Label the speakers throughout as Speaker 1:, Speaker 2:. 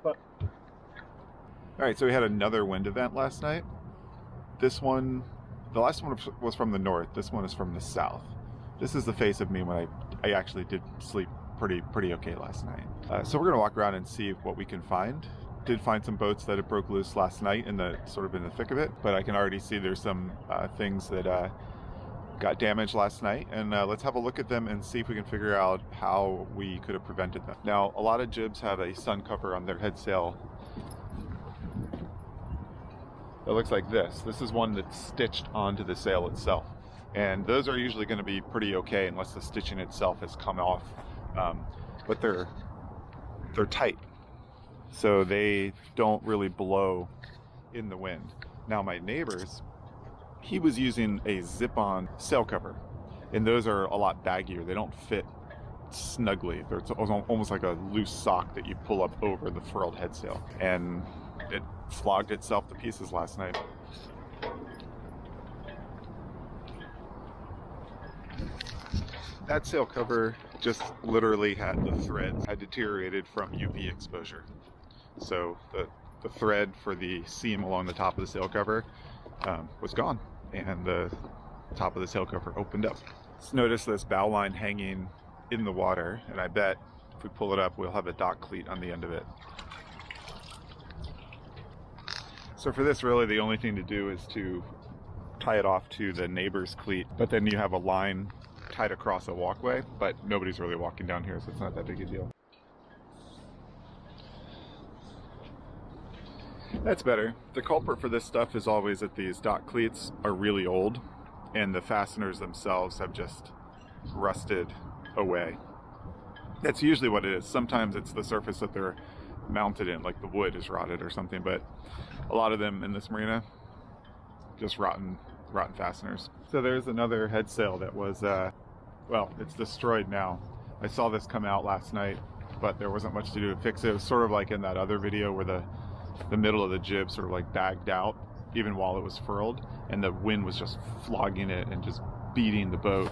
Speaker 1: All right, so we had another wind event last night. This one, the last one was from the north. This one is from the south. This is the face of me when I actually did sleep pretty okay last night. So we're gonna walk around and see what we can find. Did find some boats that had broke loose last night in the thick of it, but I can already see there's some things that got damaged last night, and let's have a look at them and see if we can figure out how we could have prevented them. Now, a lot of jibs have a sun cover on their head sail. It looks like this. This is one that's stitched onto the sail itself, and those are usually going to be pretty okay unless the stitching itself has come off, but they're tight, so they don't really blow in the wind. Now my neighbor's, he was using a zip-on sail cover, and those are a lot baggier. They don't fit snugly. It's almost like a loose sock that you pull up over the furled head sail, and it flogged itself to pieces last night. That sail cover just literally had the threads had deteriorated from UV exposure. So the thread for the seam along the top of the sail cover was gone, and the top of the sail cover opened up. Just notice this bow line hanging in the water, and I bet if we pull it up, we'll have a dock cleat on the end of it. So for this, really the only thing to do is to tie it off to the neighbor's cleat, but then you have a line tied across a walkway, but nobody's really walking down here, so it's not that big a deal. That's better. The culprit for this stuff is always that these dock cleats are really old, and the fasteners themselves have just rusted away. That's usually what it is. Sometimes it's the surface that they're mounted in, like the wood is rotted or something, but a lot of them in this marina, just rotten fasteners. So there's another head sail that was, well, it's destroyed now. I saw this come out last night, but there wasn't much to do to fix it. It was sort of like in that other video where the middle of the jib sort of like bagged out even while it was furled, and the wind was just flogging it and just beating the boat.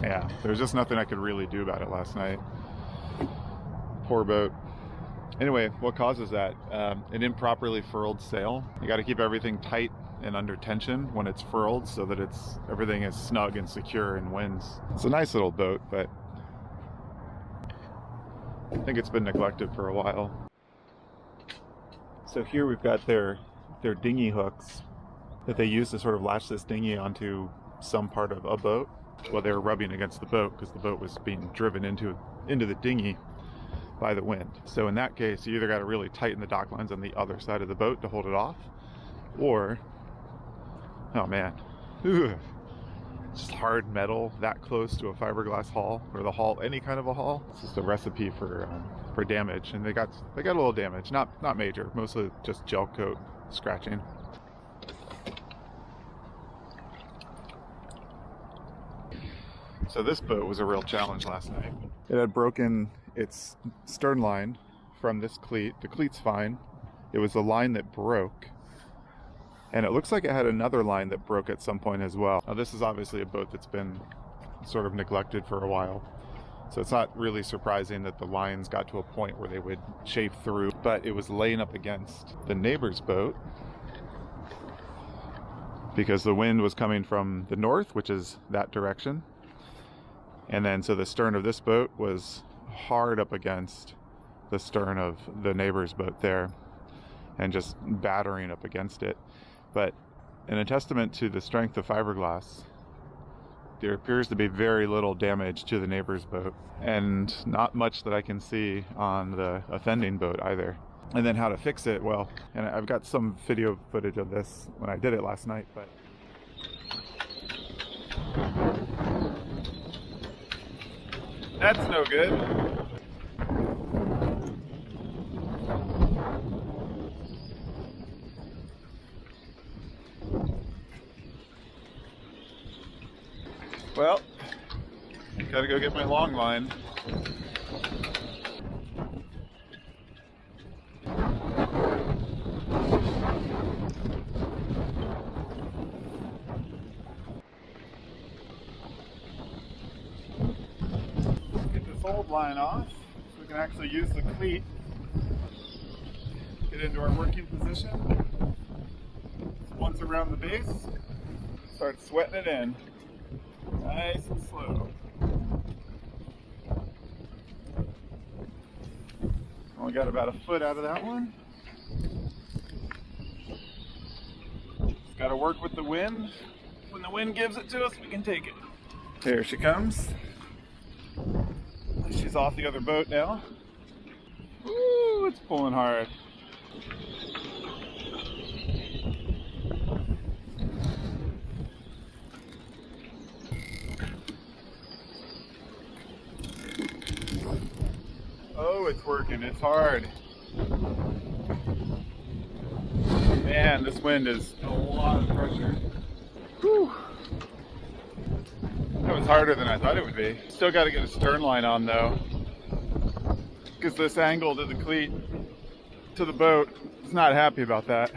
Speaker 1: Yeah, there was just nothing I could really do about it last night. Poor boat. Anyway, what causes that? An improperly furled sail. You got to keep everything tight and under tension when it's furled so that everything is snug and secure in winds. It's a nice little boat, but I think it's been neglected for a while. So here we've got their dinghy hooks that they use to sort of latch this dinghy onto some part of a boat. Well, they were rubbing against the boat because the boat was being driven into the dinghy by the wind. So in that case, you either got to really tighten the dock lines on the other side of the boat to hold it off, or, oh man, just hard metal that close to a fiberglass hull, or the hull, any kind of a hull. It's just a recipe for damage, and they got a little damage, not major, mostly just gel coat scratching. So this boat was a real challenge last night. It had broken its stern line from this cleat. The cleat's fine. It was the line that broke. And it looks like it had another line that broke at some point as well. Now this is obviously a boat that's been sort of neglected for a while. So it's not really surprising that the lines got to a point where they would chafe through. But it was laying up against the neighbor's boat because the wind was coming from the north, which is that direction. And then so the stern of this boat was hard up against the stern of the neighbor's boat there and just battering up against it. But in a testament to the strength of fiberglass, there appears to be very little damage to the neighbor's boat, and not much that I can see on the offending boat either. And then how to fix it, well, and I've got some video footage of this when I did it last night, but that's no good. Well, gotta go get my long line. fold line off so we can actually use the cleat. Get into our working position. Once around the base, start sweating it in. Nice and slow. Only got about a foot out of that one. Just got to work with the wind. When the wind gives it to us, we can take it. There she comes. She's off the other boat now. Ooh, it's pulling hard. Oh, it's working. It's hard. Man, this wind is a lot of pressure. Whew. That was harder than I thought it would be. Still got to get a stern line on though, because this angle to the cleat to the boat is not happy about that.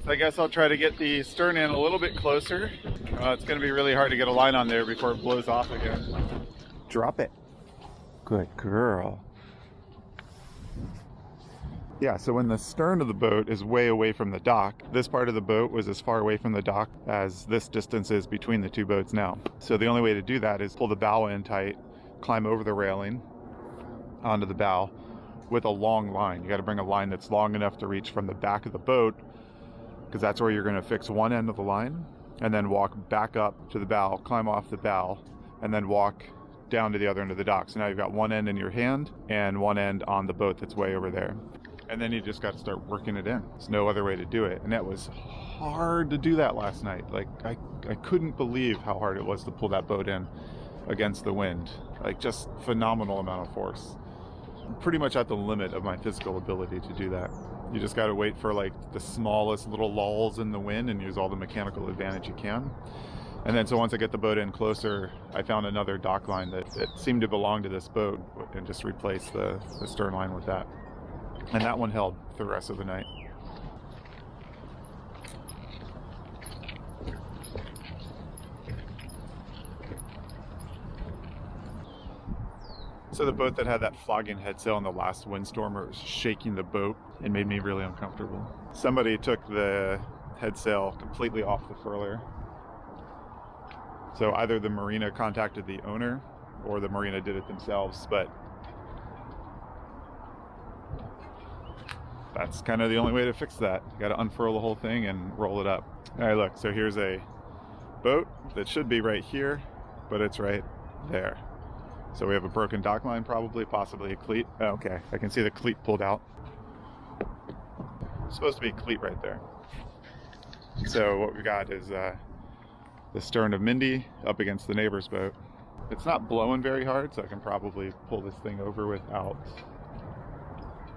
Speaker 1: So I guess I'll try to get the stern in a little bit closer. It's going to be really hard to get a line on there before it blows off again. Drop it. Good girl. Yeah, so when the stern of the boat is way away from the dock, this part of the boat was as far away from the dock as this distance is between the two boats now. So the only way to do that is pull the bow in tight, climb over the railing onto the bow with a long line. You got to bring a line that's long enough to reach from the back of the boat, because that's where you're going to fix one end of the line, and then walk back up to the bow, climb off the bow, and then walk down to the other end of the dock. So now you've got one end in your hand and one end on the boat that's way over there. And then you just got to start working it in. There's no other way to do it. And that was hard to do that last night. Like, I couldn't believe how hard it was to pull that boat in against the wind. Like, just phenomenal amount of force. I'm pretty much at the limit of my physical ability to do that. You just got to wait for like the smallest little lulls in the wind and use all the mechanical advantage you can. And then so once I get the boat in closer, I found another dock line that seemed to belong to this boat, and just replaced the stern line with that. And that one held for the rest of the night. So the boat that had that flogging head sail in the last windstorm was shaking the boat and made me really uncomfortable. Somebody took the head sail completely off the furler. So either the marina contacted the owner or the marina did it themselves, but that's kind of the only way to fix that. You got to unfurl the whole thing and roll it up. All right, look, so here's a boat that should be right here, but it's right there. So we have a broken dock line, probably, possibly a cleat. Oh, okay, I can see the cleat pulled out. It's supposed to be a cleat right there. So what we've got is the stern of Mindy up against the neighbor's boat. It's not blowing very hard, so I can probably pull this thing over without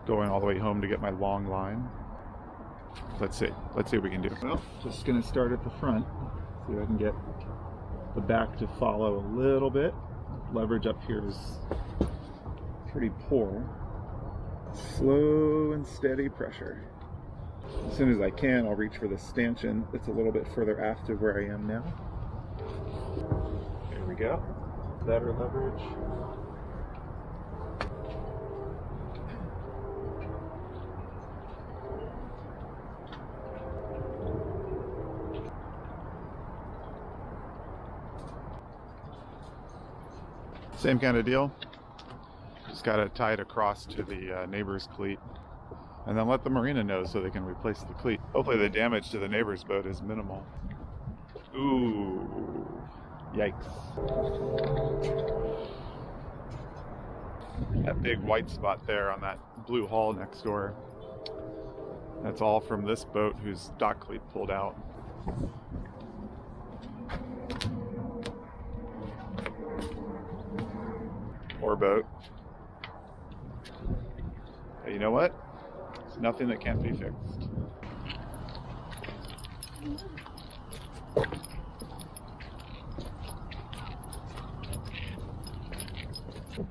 Speaker 1: going all the way home to get my long line. Let's see what we can do. Well, just gonna start at the front, see if I can get the back to follow a little bit. Leverage up here is pretty poor. Slow and steady pressure. As soon as I can, I'll reach for the stanchion that's a little bit further aft of where I am now. There we go. Better leverage. Same kind of deal. Just got to tie it across to the neighbor's cleat, and then let the marina know so they can replace the cleat. Hopefully the damage to the neighbor's boat is minimal. Ooh, yikes. That big white spot there on that blue hull next door, that's all from this boat whose dock cleat pulled out. Poor boat. But you know what? It's nothing that can't be fixed.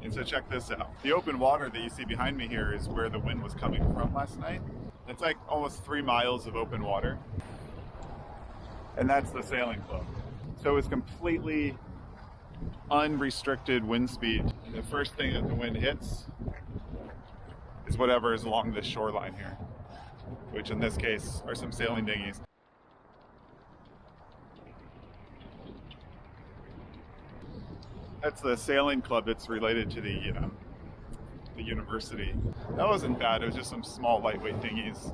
Speaker 1: And so check this out. The open water that you see behind me here is where the wind was coming from last night. It's like almost 3 miles of open water. And that's the sailing club. So it's completely unrestricted wind speed. And the first thing that the wind hits is whatever is along this shoreline here, which in this case are some sailing dinghies. That's the sailing club that's related to the university. That wasn't bad, it was just some small lightweight dinghies.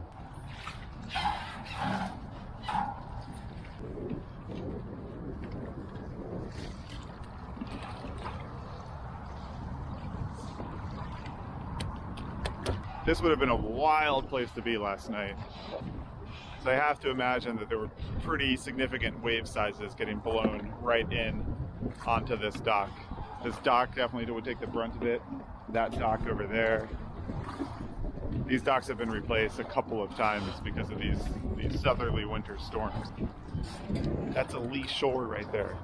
Speaker 1: This would have been a wild place to be last night. So I have to imagine that there were pretty significant wave sizes getting blown right in onto this dock. This dock definitely would take the brunt of it. That dock over there. These docks have been replaced a couple of times because of these southerly winter storms. That's a lee shore right there.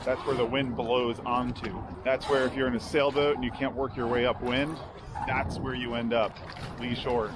Speaker 1: That's where the wind blows onto. That's where if you're in a sailboat and you can't work your way upwind, that's where you end up, lee shore.